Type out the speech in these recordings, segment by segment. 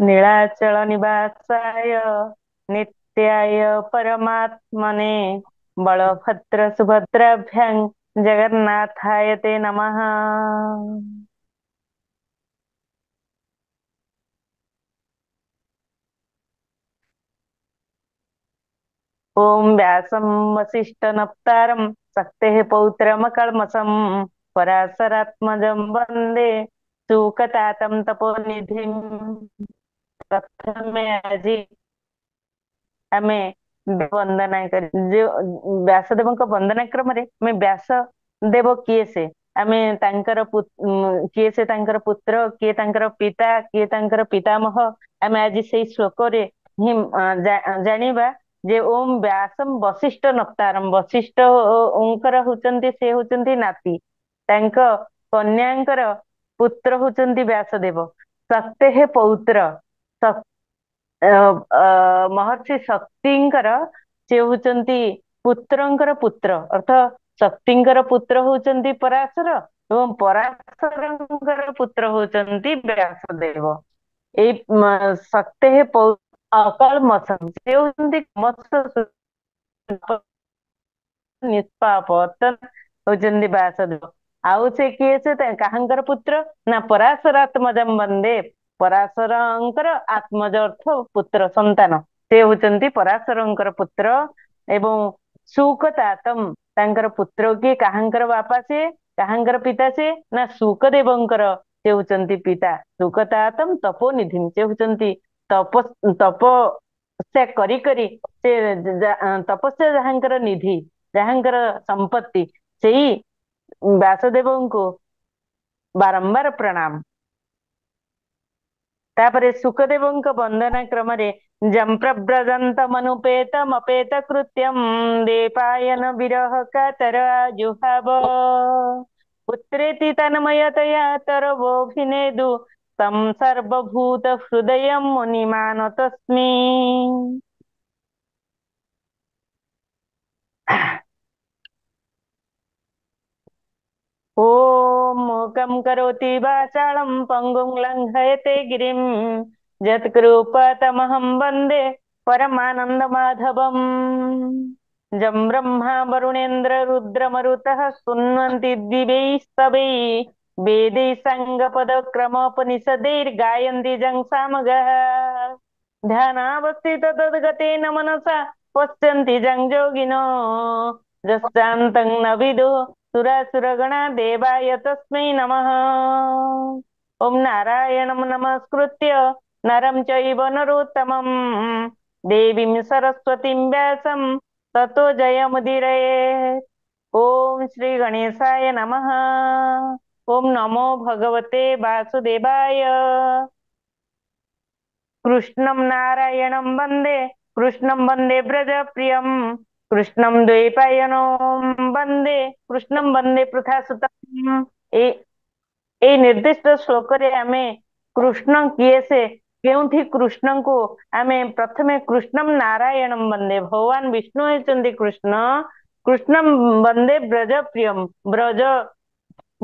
नीलाचल निवासाय नित्याय परमात्मने बलभद्र सुभद्राभ्यां जगन्नाथाय ते नमः। ओम व्यासं वसिष्ठनप्तारं शक्तेः पौत्रमकल्मषं पराशरात्मजं वन्दे सुकतातं तपोनिधिं। प्रथमे ଆଜି ଆମେ ବନ୍ଦନା କରି ଯୋଉ ବ୍ୟାସଦେବଙ୍କ ବନ୍ଦନା କ୍ରମରେ ଆମେ ବ୍ୟାସ ଦେବ କିଏ ସେ, ଆମେ ତାଙ୍କର କିଏ ସେ ତାଙ୍କର ପୁତ୍ର, କିଏ ତାଙ୍କର ପିତା, କିଏ ତାଙ୍କର ପିତାମହ, ଆମେ ଆଜି ସେଇ ଶ୍ଲୋକରେ ହିଁ ଜାଣିବା ଯେ ଓಂ ବ୍ୟାସମ୍ ବଶିଷ୍ଠ ନପ୍ତାରମ୍, ବଶିଷ୍ଠଙ୍କର ହଉଛନ୍ତି ସେ ହଉଛନ୍ତି ନାତି, ତାଙ୍କ କନ୍ୟାଙ୍କର ପୁତ୍ର ହଉଛନ୍ତି ବ୍ୟାସଦେବ। ଶକ୍ତେଃ ପୌତ୍ର, ମହର୍ଷି ଶକ୍ତିଙ୍କର ସେ ହଉଛନ୍ତି ପୁତ୍ରଙ୍କର ପୁତ୍ର, ଅର୍ଥ ଶକ୍ତିଙ୍କର ପୁତ୍ର ହଉଛନ୍ତି ପରାଶର ଏବଂ ପରାଶରଙ୍କର ପୁତ୍ର ହଉଛନ୍ତି ବ୍ୟାସଦେବ। ଏଇ ଶକ୍ତେଃ ଅକଲ୍ମଷମ୍, ସେ ହଉଛନ୍ତି ନିଷ୍ପାପ ହଉଛନ୍ତି ବ୍ୟାସଦେବ। ଆଉ ସେ କିଏ ସେ କାହାଙ୍କର ପୁତ୍ର ନା ପରାଶରାତ୍ମଜಂ ବନ୍ଦେ, ପରାଶରଙ୍କର ଆତ୍ମଜ ଅର୍ଥ ପୁତ୍ର ସନ୍ତାନ, ସେ ହଉଛନ୍ତି ପରାଶରଙ୍କର ପୁତ୍ର। ଏବଂ ସୁକତାତମ୍, ତାଙ୍କର ପୁତ୍ର କିଏ, କାହାଙ୍କର ବାପା ସେ, କାହାଙ୍କର ପିତା ସେ ନା ସୁକଦେବଙ୍କର ସେ ହଉଛନ୍ତି ପିତା। ସୁକତାତମ୍ ତପୋନିଧି, ସେ ହଉଛନ୍ତି ତପସ୍ୟା କରି କରି ସେ ତପସ୍ୟା ଯାହାଙ୍କର ନିଧି, ଯାହାଙ୍କର ସମ୍ପତ୍ତି, ସେଇ ବ୍ୟାସଦେବଙ୍କୁ ବାରମ୍ବାର ପ୍ରଣାମ। ତାପରେ ସୁକଦେବଙ୍କ ବନ୍ଦନା କ୍ରମରେ ଜମ୍ପ୍ରବ୍ରଜନ୍ତମනුପେତମପେତ କୃତ୍ୟମ୍ ଦେପାୟନ ବିରହ କାତର ଆଜୁହାବ ପୁତ୍ରେତି ତନ୍ମୟତୟା ତରବୋଭିନେଦୁ ତମ୍ ସର୍ବଭୂତ ହୃଦୟಂ ମୁନିମାନତସ୍ମି। ओम मूकं करोति वाचालं पंगुं लङ्घयते गिरिं यत्कृपातमहं वन्दे परमानन्दमाधवम्। जं ब्रह्मा वरुणेन्द्र रुद्रमरुतः स्तुन्वन्ति दिवैस्तवैः वेदैः साङ्गपदक्रमोपनिषदैर्गायन्ति जं सामगाः ध्यानावस्थित तद्गतेन मनसा पश्यन्ति जं योगिनो यस्यान्तं न विदुः सुरासुरगणा देवाय तस्मै नमः। ओम नारायणं नमस्कृत्य नरं चैव नरोत्तमं देवीं सरस्वतीं व्यासं ततो जयमुदीरयेत्। ओम श्री गणेशाय नमः। ओम नमो भगवते वासुदेवाय। कृष्णं नारायणं वन्दे, कृष्णं वन्दे व्रजप्रियं, कृष्णं द्वैपायनं वन्दे, कृष्णं वन्दे पृथासुतम्। এই ନିର୍ଦ୍ଦିଷ୍ଟ ଶ୍ଲୋକରେ ଆମେ କୃଷ୍ଣ କିଏ ସେ, କେଉଁଠି କୃଷ୍ଣଙ୍କୁ ଆମେ ପ୍ରଥମେ କୃଷ୍ଣಂ ନାରାୟଣಂ ବନ୍ଦେ, ଭଗବାନ ବିଷ୍ଣୁ ହେଉଛନ୍ତି କୃଷ୍ଣ, କୃଷ୍ଣಂ ବନ୍ଦେ ବ୍ରଜ ପ୍ରିୟମ, ବ୍ରଜ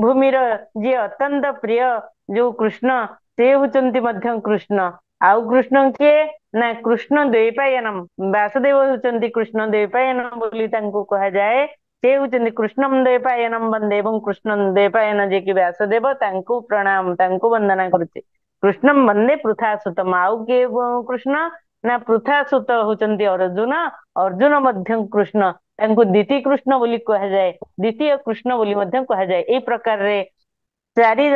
ଭୂମିର ଯିଏ ଅତ୍ୟନ୍ତ ପ୍ରିୟ ଯୋଉ କୃଷ୍ଣ, ସେ ହଉଛନ୍ତି ମଧ୍ୟ କୃଷ୍ଣ। ଆଉ କୃଷ୍ଣ କିଏ ନା କୃଷ୍ଣ ଦ୍ୱୈପାୟନମ, ବ୍ୟାସଦେବ ହଉଛନ୍ତି କୃଷ୍ଣ ଦ୍ୱୈପାୟନ ବୋଲି ତାଙ୍କୁ କୁହାଯାଏ। ସେ ହଉଛନ୍ତି କୃଷ୍ଣମ ଦ୍ୱୈପାୟନମ ବନ୍ଦେ, ଏବଂ କୃଷ୍ଣ ଦ୍ୱୈପାୟନ ଯିଏକି ବ୍ୟାସଦେବ, ତାଙ୍କୁ ପ୍ରଣାମ, ତାଙ୍କୁ ବନ୍ଦନା କରୁଛି। କୃଷ୍ଣମ ବନ୍ଦେ ପୃଥାସୁତମ, ଆଉ କିଏ କୃଷ୍ଣ ନା ପୃଥାସୁତ ହଉଛନ୍ତି ଅର୍ଜୁନ, ଅର୍ଜୁନ ମଧ୍ୟ କୃଷ୍ଣ, ତାଙ୍କୁ ଦ୍ୱିତୀୟ କୃଷ୍ଣ ବୋଲି କୁହାଯାଏ, ଦ୍ୱିତୀୟ କୃଷ୍ଣ ବୋଲି ମଧ୍ୟ କୁହାଯାଏ। ଏଇ ପ୍ରକାରରେ ଚାରି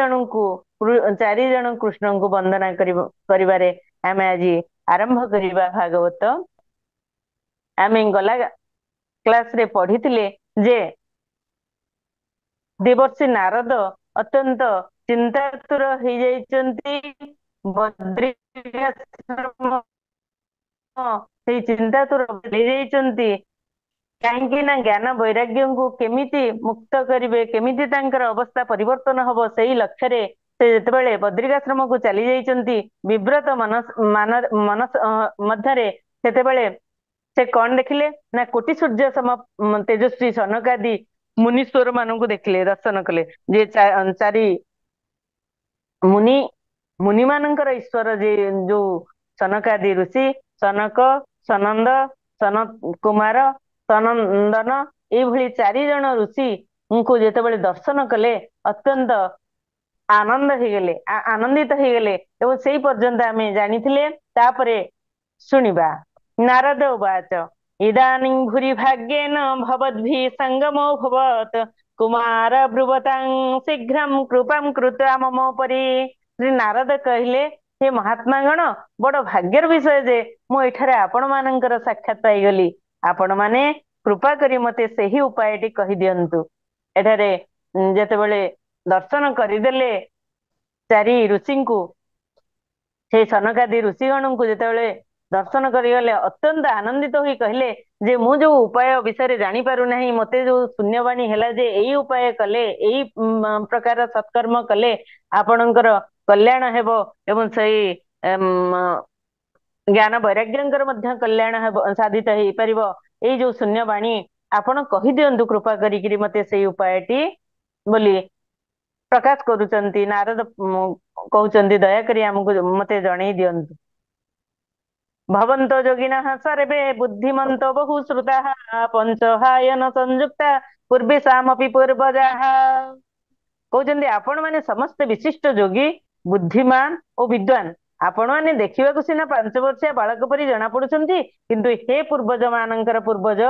ଜଣ କୃଷ୍ଣଙ୍କୁ ବନ୍ଦନା କରିବାରେ ଆମେ ଆଜି ଆରମ୍ଭ କରିବା ଭାଗବତ। ଆମେ ଗଲା କ୍ଲାସରେ ପଢିଥିଲେ ଯେ ଦେବର୍ଷି ନାରଦ ଅତ୍ୟନ୍ତ ଚିନ୍ତାତୁର ହେଇଯାଇଛନ୍ତି, ବଦ୍ରିକାଶ୍ରମ ସେଇ ଚିନ୍ତାତୁର ହେଇଯାଇଛନ୍ତି। କାହିଁକି ନା ଜ୍ଞାନ ବୈରାଗ୍ୟଙ୍କୁ କେମିତି ମୁକ୍ତ କରିବେ, କେମିତି ତାଙ୍କର ଅବସ୍ଥା ପରିବର୍ତ୍ତନ ହବ, ସେଇ ଲକ୍ଷ୍ୟରେ ସେ ଯେତେବେଳେ ବଦ୍ରିକାଶ୍ରମକୁ ଚାଲି ଯାଇଛନ୍ତି ବିବ୍ରତ ମାନସ ମଧ୍ୟରେ, ସେତେବେଳେ ସେ କଣ ଦେଖିଲେ ନା କୋଟି ସୂର୍ଯ୍ୟ ସମ ତେଜସ୍ୱୀ ସନକାଦି ମୁନୀଶ୍ୱର ମାନଙ୍କୁ ଦେଖିଲେ, ଦର୍ଶନ କଲେ। ଯେ ଚାରି ମୁନି मुनि मानकर ईश्वर जे जो सनकादि ऋषि सनक सनंद सनत कुमार सनंदन ଏଇଭଳି 4 ଜଣ ଋଷିଙ୍କୁ ଯେତେବେଳେ ଦର୍ଶନ କଲେ ଅତ୍ୟନ୍ତ ଆନନ୍ଦିତ ହେଇଗଲେ ଏବଂ ସେଇ ପର୍ଯ୍ୟନ୍ତ ଆମେ ଜାଣିଥିଲେ। ତାପରେ ଶୁଣିବା ନାରଦ ଉବାଚ ଇଦାନିଂ ଭୂରି ଭାଗ୍ୟେନ ଭବଦ୍ଭି ସଙ୍ଗମୋ ଭବତ୍ କୁମାର ବ୍ରୁବତାଂ ଶୀଘ୍ରಂ କୃପାಂ କୃତ୍ୱା ମମ ପରି। ଶ୍ରୀ ନାରଦ କହିଲେ ହେ ମହାତ୍ମା ଗଣ ବଡ ଭାଗ୍ୟର ବିଷୟ ଯେ ମୁଁ ଏଠାରେ ଆପଣ ମାନଙ୍କର ସାକ୍ଷାତ ପାଇଗଲି। ଆପଣ ମାନେ କୃପା କରି ମତେ ସେହି ଉପାୟଟି କହିଦିଅନ୍ତୁ। ଏଠାରେ ଯେତେବେଳେ ଦର୍ଶନ କରିଦେଲେ 4 ଋଷିଙ୍କୁ ସେଇ ସନକାଦି ଋଷିଗଣଙ୍କୁ ଯେତେବେଳେ ଦର୍ଶନ କରିଗଲେ ଅତ୍ୟନ୍ତ ଆନନ୍ଦିତ ହୋଇ କହିଲେ ଯେ ମୁଁ ଯୋଉ ଉପାୟ ବିଷୟରେ ଜାଣିପାରୁନାହିଁ ମତେ ଯୋଉ ଶୂନ୍ୟବାଣୀ ହେଲା ଯେ ଏଇ ଉପାୟ କଲେ ଏଇ ପ୍ରକାର ସତ୍କର୍ମ କଲେ ଆପଣଙ୍କର କଲ୍ୟାଣ ହେବ ଏବଂ ସେଇ ଜ୍ଞାନ ବୈରାଗ୍ୟଙ୍କର ମଧ୍ୟ କଲ୍ୟାଣ ହେବ ସାଧିତ ହେଇପାରିବ। ଏଇ ଯୋଉ ଶୂନ୍ୟବାଣୀ ଆପଣ କହିଦିଅନ୍ତୁ କୃପା କରିକିରି ମତେ ସେଇ ଉପାୟଟି ବୋଲି ପ୍ରକାଶ କରୁଛନ୍ତି। ନାରଦ କହୁଛନ୍ତି ଦୟାକରି ଆମକୁ ମତେ ଜଣେଇ ଦିଅନ୍ତୁ। ଭବନ୍ତ ଯୋଗିନଃ ସର୍ବେ ବୁଦ୍ଧିମନ୍ତ ବହୁ ଶ୍ରୁତାଃ ପଞ୍ଚହାୟନ ସଂଯୁକ୍ତା ପୂର୍ବେ ସାମପି ପୂର୍ବଜାଃ। କହୁଛନ୍ତି ଆପଣ ମାନେ ସମସ୍ତେ ବିଶିଷ୍ଟ ଯୋଗୀ ବୁଦ୍ଧିମାନ ଓ ବିଦ୍ୱାନ। ଆପଣ ମାନେ ଦେଖିବାକୁ ସିନା 5 ବର୍ଷିଆ ବାଳକ ପରି ଜଣା ପଡୁଛନ୍ତି କିନ୍ତୁ ହେ ପୂର୍ବଜ ମାନଙ୍କର ପୂର୍ବଜ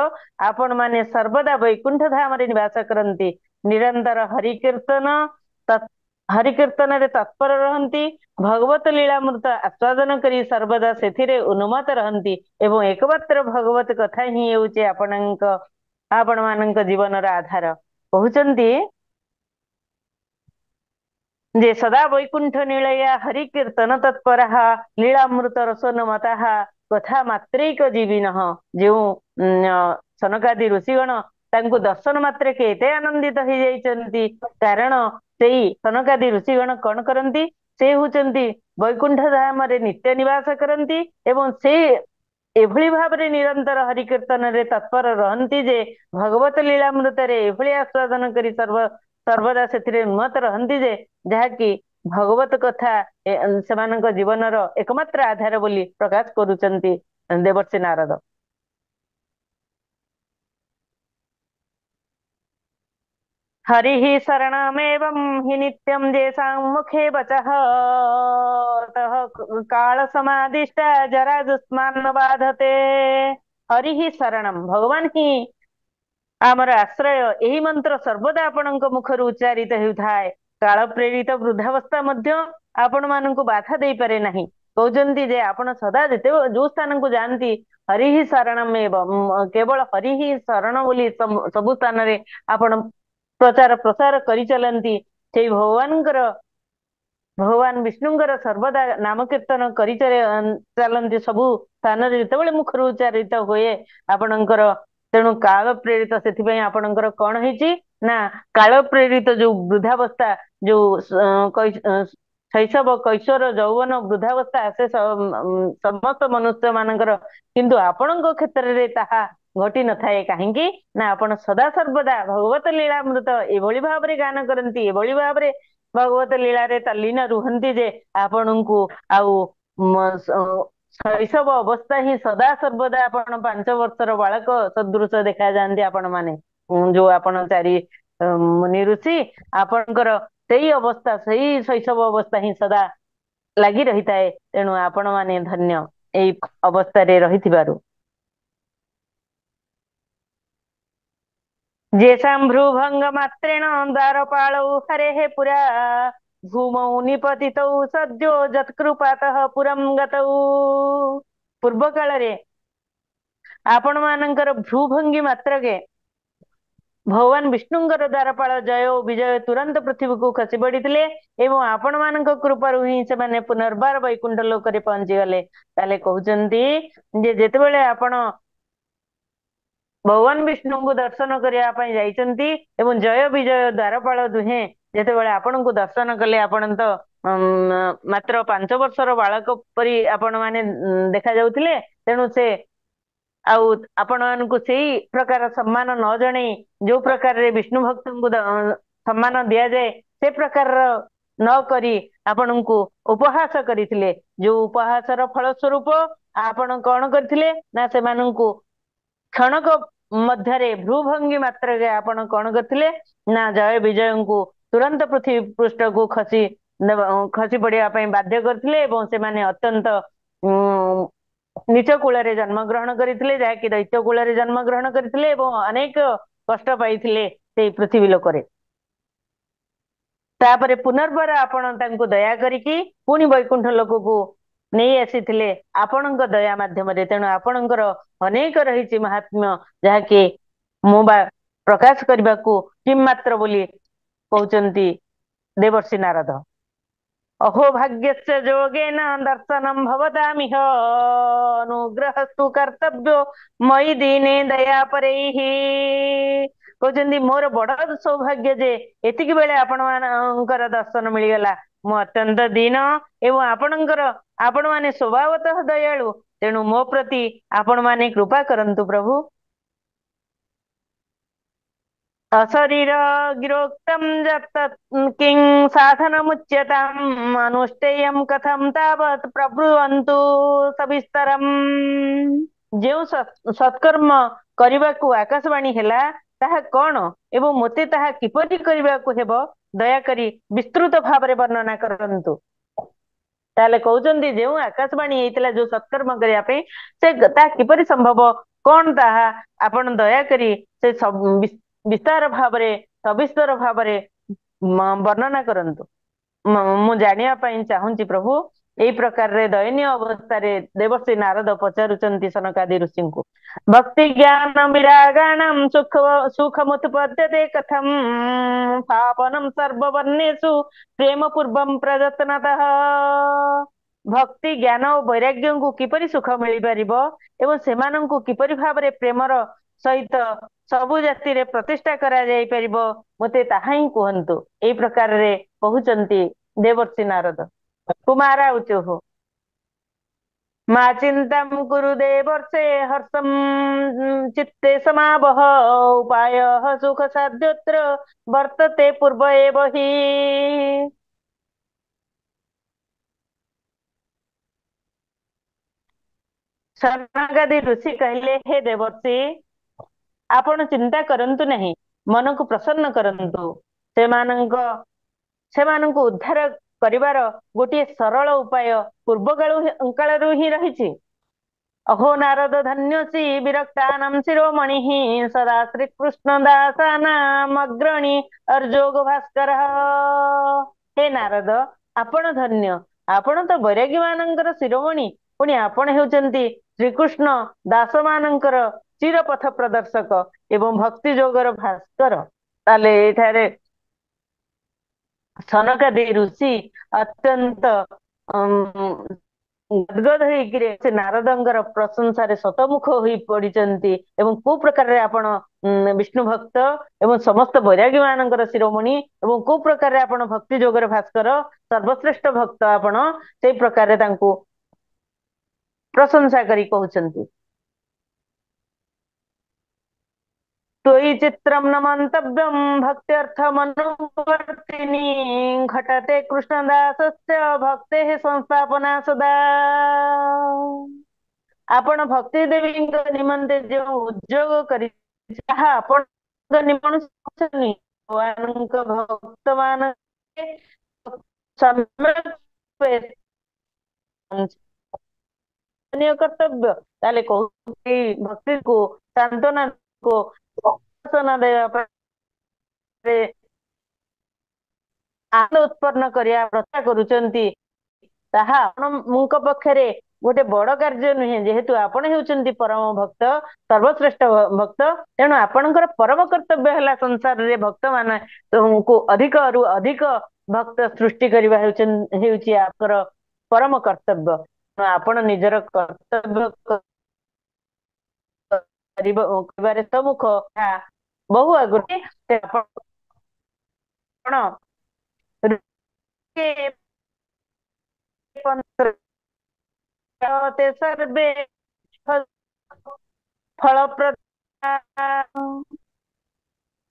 ଆପଣ ମାନେ ସର୍ବଦା ବୈକୁଣ୍ଠ ଧାମରେ ନିବାସ କରନ୍ତି। ନିରନ୍ତର ହରିକୀର୍ତ୍ତନରେ ତତ୍ପର ରହନ୍ତି। ଭଗବତ ଲୀଳାମୃତ ଆସ୍ୱାଦନ କରି ସର୍ବଦା ସେଥିରେ ଉନ୍ମତ୍ତ ରହନ୍ତି ଏବଂ ଏକମାତ୍ର ଭଗବତ କଥା ହିଁ ହେଉଛି ଆପଣ ମାନଙ୍କ ଜୀବନର ଆଧାର। କହୁଛନ୍ତି ଯେ ସଦା ବୈକୁଣ୍ଠ ନୀଳୟା ହରିକୀର୍ତ୍ତନ ତତ୍ପରଃ ଲୀଳାମୃତ ରସୋନ୍ମତାଃ କଥା ମାତ୍ରୈକ ଜୀବିନଃ। ଯେଉଁ ସନକାଦି ଋଷିଗଣ ତାଙ୍କୁ ଦର୍ଶନ ମାତ୍ରକେ ଏତେ ଆନନ୍ଦିତ ହେଇଯାଇଛନ୍ତି କାରଣ ସେଇ ସନକାଦି ଋଷିଗଣ କଣ କରନ୍ତି ସେ ହଉଛନ୍ତି ବୈକୁଣ୍ଠ ଧାମରେ ନିତ୍ୟ ନିବାସ କରନ୍ତି ଏବଂ ସେ ଏଭଳି ଭାବରେ ନିରନ୍ତର ହରିକୀର୍ତ୍ତନରେ ତତ୍ପର ରହନ୍ତି ଯେ ଭଗବତ ଲୀଳାମୃତରେ ଏଭଳି ଆସ୍ୱାଦନ କରି ସର୍ବଦା ସେଥିରେ ଉନ୍ମତ୍ତ ରହନ୍ତି ଯେ ଯାହାକି ଭଗବତ କଥା ସେମାନଙ୍କ ଜୀବନର ଏକମାତ୍ର ଆଧାର ବୋଲି ପ୍ରକାଶ କରୁଛନ୍ତି ଦେବର୍ଷି ନାରଦ। हरिः शरणमेवं हि नित्यं येषां मुखे वचः तः कालसमादिष्ट जरा दुष्मान् बाधते। हरिः शरणं भगवान ହିଁ ଆମର ଆଶ୍ରୟ। ଏହି ମନ୍ତ୍ର ସର୍ବଦା ଆପଣଙ୍କ ମୁଖରୁ ଉଚ୍ଚାରିତ ହେଉଥାଏ। କାଳ ପ୍ରେରିତ ବୃଦ୍ଧାବସ୍ଥା ମଧ୍ୟ ଆପଣ ମାନଙ୍କୁ ବାଧା ଦେଇପାରେ ନାହିଁ। କହୁଛନ୍ତି ଯେ ଆପଣ ସଦା ଯେତେବେଳେ ଯୋଉ ସ୍ଥାନକୁ ଯାଆନ୍ତି ହରି ହିଁ ଶରଣମ୍ ଏବଂ କେବଳ ହରି ହିଁ ଶରଣ ବୋଲି ସବୁ ସ୍ଥାନରେ ଆପଣ ପ୍ରଚାର ପ୍ରସାର କରିଚାଲନ୍ତି। ସେଇ ଭଗବାନ ବିଷ୍ଣୁଙ୍କର ସର୍ବଦା ନାମ କୀର୍ତ୍ତନ କରି ଚାଲନ୍ତି ସବୁ ସ୍ଥାନରେ ଯେତେବେଳେ ମୁଖରୁ ଉଚ୍ଚାରିତ ହୁଏ ଆପଣଙ୍କର। ତେଣୁ କାଳ ପ୍ରେରିତ ସେଥିପାଇଁ ଆପଣଙ୍କର କଣ ହେଇଛି ନା କାଳ ପ୍ରେରିତ ଯୋଉ ବୃଦ୍ଧାବସ୍ଥା ଯୋଉ ଶୈଶବ କୈଶୋର ଯୌବନ ବୃଦ୍ଧାବସ୍ଥା ଆସେ ସମସ୍ତ ମନୁଷ୍ୟ ମାନଙ୍କର କିନ୍ତୁ ଆପଣଙ୍କ କ୍ଷେତ୍ରରେ ତାହା ଘଟି ନଥାଏ। କାହିଁକି ନା ଆପଣ ସଦା ସର୍ବଦା ଭଗବତ ଲୀଳାମୃତ ଏଭଳି ଭାବରେ ଗାନ କରନ୍ତି ଏଭଳି ଭାବରେ ଭଗବତ ଲୀଳାରେ ତଲ୍ଲୀନ ରୁହନ୍ତି ଯେ ଆପଣଙ୍କୁ ଆଉ ଶୈଶବ ଅବସ୍ଥା ହିଁ ସଦା ସର୍ବଦା ଆପଣ 5 ବର୍ଷର ବାଳକ ସଦୃଶ ଦେଖାଯାଆନ୍ତି। ଆପଣ ମାନେ ଯୋଉ ଆପଣ 4 ମୁନି ଋଷି ଆପଣଙ୍କର ସେଇ ଅବସ୍ଥା ସେଇ ଶୈଶବ ଅବସ୍ଥା ହିଁ ସଦା ଲାଗି ରହିଥାଏ। ତେଣୁ ଆପଣ ମାନେ ଧନ୍ୟ ଏଇ ଅବସ୍ଥାରେ ରହିଥିବାରୁ। ଯେସାଂ ଭ୍ରୁଭଙ୍ଗ ମାତ୍ରେଣ ଦ୍ୱାରପାଳୌ ହରେଃ ପୁରା ଭୂମୌ ନିପତିତୌ ସଦ୍ୟୋ ଯତ୍କୃପାତଃ ପୁରଂ ଗତୌ। ପୂର୍ବ କାଳରେ ଆପଣ ମାନଙ୍କର ଭ୍ରୁଭଙ୍ଗୀ ମାତ୍ରକେ ଭଗବାନ ବିଷ୍ଣୁଙ୍କର ଦ୍ୱାରପାଳ ଜୟ ଓ ବିଜୟ ତୁରନ୍ତ ପୃଥିବୀକୁ ଖସି ପଡିଥିଲେ ଏବଂ ଆପଣ ମାନଙ୍କ କୃପାରୁ ହିଁ ସେମାନେ ପୁନର୍ବାର ବୈକୁଣ୍ଠ ଲୋକରେ ପହଞ୍ଚିଗଲେ। ତାହେଲେ କହୁଛନ୍ତି ଯେ ଯେତେବେଳେ ଆପଣ ଭଗବାନ ବିଷ୍ଣୁଙ୍କୁ ଦର୍ଶନ କରିବା ପାଇଁ ଯାଇଛନ୍ତି ଏବଂ ଜୟ ବିଜୟ ଦ୍ୱାରପାଳ ଦୁହେଁ ଯେତେବେଳେ ଆପଣଙ୍କୁ ଦର୍ଶନ କଲେ ଆପଣ ତ ମାତ୍ର 5 ବର୍ଷର ବାଳକ ପରି ଆପଣ ମାନେ ଦେଖା ଯାଉଥିଲେ। ତେଣୁ ସେ ଆଉ ଆପଣ ମାନଙ୍କୁ ସେଇ ପ୍ରକାର ସମ୍ମାନ ନ ଜଣେଇ ଯୋଉ ପ୍ରକାରରେ ବିଷ୍ଣୁ ଭକ୍ତଙ୍କୁ ସମ୍ମାନ ଦିଆଯାଏ ସେ ପ୍ରକାରର न करी ଆପଣଙ୍କୁ ଉପହାସ କରିଥିଲେ। ଯୋଉ ଉପହାସର ଫଳ ସ୍ୱରୂପ ଆପଣ କଣ କରିଥିଲେ ନା ସେମାନଙ୍କୁ କ୍ଷଣକ ମଧ୍ୟରେ ଭ୍ରୁଭଙ୍ଗୀ ମାତ୍ରରେ ଆପଣ କଣ କରିଥିଲେ ନା ଜୟ ବିଜୟଙ୍କୁ ତୁରନ୍ତ ପୃଥିବୀ ପୃଷ୍ଠକୁ ଖସି ପଡିବା ପାଇଁ ବାଧ୍ୟ କରିଥିଲେ ଏବଂ ସେମାନେ ଅତ୍ୟନ୍ତ ନିଚ କୂଳରେ ଜନ୍ମଗ୍ରହଣ କରିଥିଲେ, ଯାହାକି ଦୈତ୍ୟ କୂଳରେ ଜନ୍ମଗ୍ରହଣ କରିଥିଲେ ଏବଂ ଅନେକ କଷ୍ଟ ପାଇଥିଲେ ସେଇ ପୃଥିବୀ ଲୋକରେ। ତାପରେ ପୁନର୍ବାର ଆପଣ ତାଙ୍କୁ ଦୟା କରିକି ପୁଣି ବୈକୁଣ୍ଠ ଲୋକକୁ ନେଇ ଆସିଥିଲେ ଆପଣଙ୍କ ଦୟା ମାଧ୍ୟମରେ। ତେଣୁ ଆପଣଙ୍କର ଅନେକ ରହିଛି ମହାତ୍ମ୍ୟ, ଯାହାକି ମୁଁ ବା ପ୍ରକାଶ କରିବାକୁ କିମ୍ ମାତ୍ର ବୋଲି କହୁଛନ୍ତି ଦେବର୍ଷି ନାରଦ। अहो भाग्यस्य जोगेन दर्शनम भवतामिह अनुग्रहस्तु कर्तव्यो मयि दीने दया परैहि। କହୁଛନ୍ତି ମୋର ବଡ ସୌଭାଗ୍ୟ ଯେ ଏତିକି ବେଳେ ଆପଣ ମାନଙ୍କର ଦର୍ଶନ ମିଳିଗଲା। ମୁଁ ଅତ୍ୟନ୍ତ ଦୀନ ଏବଂ ଆପଣ ମାନେ ସ୍ୱଭାବତଃ ଦୟାଳୁ, ତେଣୁ ମୋ ପ୍ରତି ଆପଣ ମାନେ କୃପା କରନ୍ତୁ ପ୍ରଭୁ। अशरीर गिरोक्तं यत् किं साधनमुच्यताम् अनुष्ठेयं कथं तावत् प्रब्रुवन्तु सविस्तरम्। ଯେଉଁ ସତ୍କର୍ମ କରିବାକୁ ଆକାଶବାଣୀ ହେଲା ତାହା କଣ ଏବଂ ମୋତେ ତାହା କିପରି କରିବାକୁ ହେବ, ଦୟାକରି ବିସ୍ତୃତ ଭାବରେ ବର୍ଣ୍ଣନା କରନ୍ତୁ। ତାହେଲେ କହୁଛନ୍ତି ଯେଉଁ ଆକାଶବାଣୀ ହେଇଥିଲା ଯୋଉ ସତ୍କର୍ମ କରିବା ପାଇଁ, ସେ ତାହା କିପରି ସମ୍ଭବ, କଣ ତାହା ଆପଣ ଦୟାକରି ସେ ବିସ୍ତାର ଭାବରେ ସବିସ୍ତର ଭାବରେ ବର୍ଣ୍ଣନା କରନ୍ତୁ। ମୁଁ ଜାଣିବା ପାଇଁ ଚାହୁଁଛି ପ୍ରଭୁ। ଏଇ ପ୍ରକାରରେ ଦୟନୀୟ ଅବସ୍ଥାରେ ଦେବର୍ଷି ନାରଦ ପଚାରୁଛନ୍ତି ସନକାଦି ଋଷିଙ୍କୁ। ଭକ୍ତି ଜ୍ଞାନ ବିରାଗାଣଂ ସୁଖମୁତ୍ପଦ୍ୟତେ କଥଂ ପାପନଂ ସର୍ବବର୍ଣ୍ଣେଷୁ ପ୍ରେମ ପୂର୍ବଂ ପ୍ରଯତ୍ନତଃ। ଭକ୍ତି ଜ୍ଞାନ ଓ ବୈରାଗ୍ୟଙ୍କୁ କିପରି ସୁଖ ମିଳିପାରିବ ଏବଂ ସେମାନଙ୍କୁ କିପରି ଭାବରେ ପ୍ରେମର ସହିତ ସବୁ ଜାତିରେ ପ୍ରତିଷ୍ଠା କରାଯାଇ ପାରିବ, ମୋତେ ତାହା ହିଁ କୁହନ୍ତୁ। ଏଇ ପ୍ରକାରରେ କହୁଛନ୍ତି ଦେବର୍ଷି ନାରଦ। କୁମାର ଉଚୁଃ ମା ଚିନ୍ତାଂ କୁରୁ ଦେବର୍ଷେ ହର୍ଷଂ ଚିତ୍ତେ ସମାବହ ଉପାୟଃ ସୁଖ ସାଧ୍ୟତ୍ର ବର୍ତ୍ତତେ ପୂର୍ବ ଏବ ହି। ସନକାଦି ଋଷି କହିଲେ, ହେ ଦେବର୍ଷି, ଆପଣ ଚିନ୍ତା କରନ୍ତୁ ନାହିଁ, ମନକୁ ପ୍ରସନ୍ନ କରନ୍ତୁ। ସେମାନଙ୍କୁ ଉଦ୍ଧାର କରିବାର ଗୋଟିଏ ସରଳ ଉପାୟ ପୂର୍ବ କାଳରୁ ହିଁ ରହିଛି। अहो नारद धन्योसी विरक्तानां शिरोमणिः सदा श्रीकृष्ण दासानाम् अग्रणी अर्जोग ଭାସ୍କର। ହେ ନାରଦ, ଆପଣ ଧନ୍ୟ, ଆପଣ ତ ବୈରାଗୀ ମାନଙ୍କର ଶିରୋମଣି, ପୁଣି ଆପଣ ହେଉଛନ୍ତି ଶ୍ରୀକୃଷ୍ଣ ଦାସ ମାନଙ୍କର ଚିର ପଥ ପ୍ରଦର୍ଶକ ଏବଂ ଭକ୍ତି ଯୋଗର ଭାସ୍କର। ତାହେଲେ ଏଠାରେ ସନକାଦି ଋଷି ଅତ୍ୟନ୍ତ ଗଦଗଦ ହେଇକିରି ସେ ନାରଦଙ୍କର ପ୍ରଶଂସାରେ ଶତମୁଖ ହୋଇ ପଡିଛନ୍ତି ଏବଂ କୋଉ ପ୍ରକାରରେ ଆପଣ ବିଷ୍ଣୁ ଭକ୍ତ ଏବଂ ସମସ୍ତ ବୈରାଗୀ ମାନଙ୍କର ଶିରୋମଣି ଏବଂ କୋଉ ପ୍ରକାରରେ ଆପଣ ଭକ୍ତି ଯୋଗର ଭାସ୍କର ସର୍ବଶ୍ରେଷ୍ଠ ଭକ୍ତ, ଆପଣ ସେଇ ପ୍ରକାରରେ ତାଙ୍କୁ ପ୍ରଶଂସା କରି କହୁଛନ୍ତି। त्वयि चित्रं न मन्तव्यं भक्त्यर्थमनुवर्तिनि घटते कृष्णदासस्य भक्तेः संस्थापना सदा। ଆପଣ ଭକ୍ତି ଦେବୀଙ୍କ ନିମନ୍ତେ ଯେଉଁ ଉଦ୍ଯୋଗ କରି ତାହା ଆପଣଙ୍କ ନିମନ୍ତେ ଭଗବାନଙ୍କ ଭକ୍ତ ମାନ କର୍ତ୍ତବ୍ୟ। ତାହେଲେ କହୁଛି ଭକ୍ତିକୁ ସାନ୍ତ୍ୱନାକୁ ଦେବା ପାଇଁ ଆନନ୍ଦ ଉତ୍ପନ୍ନ କରିବା ପ୍ରଚେଷ୍ଟା କରୁଛନ୍ତି, ତାହା ଆପଣଙ୍କ ପକ୍ଷରେ ଗୋଟେ ବଡ କାର୍ଯ୍ୟ ନୁହେଁ। ଯେହେତୁ ଆପଣ ହେଉଛନ୍ତି ପରମ ଭକ୍ତ, ସର୍ବଶ୍ରେଷ୍ଠ ଭକ୍ତ, ତେଣୁ ଆପଣଙ୍କର ପରମ କର୍ତ୍ତବ୍ୟ ହେଲା ସଂସାରରେ ଭକ୍ତ ମାନଙ୍କୁ ଅଧିକରୁ ଅଧିକ ଭକ୍ତ ସୃଷ୍ଟି କରିବା ହେଉଛି ଆପଣଙ୍କର ପରମ କର୍ତ୍ତବ୍ୟ। ଆପଣ ନିଜର କର୍ତ୍ତବ୍ୟ କରିବାରେ ସମ୍ମୁଖ ବହୁ ଆଗରୁ ଆପଣ ସର୍ବେ ଫଳପ୍ରଦ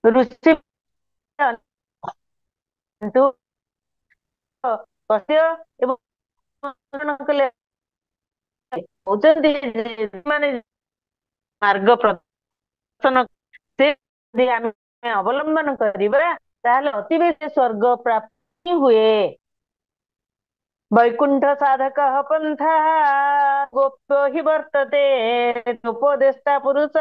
ଋଷି କଷ୍ଟ ଏବଂ କଲେ କହୁଛନ୍ତି ମାନେ ମାର୍ଗ ପ୍ରଦର୍ଶନ ସେ ଯଦି ଆମେ ଅବଲମ୍ବନ କରିବା ତାହେଲେ ଅତି ବେଶୀ ସ୍ୱର୍ଗ ପ୍ରାପ୍ତି ହୁଏ। वैकुंठ साधक पंथा गोप्यो हि वर्तते उपदेष्टा पुरुष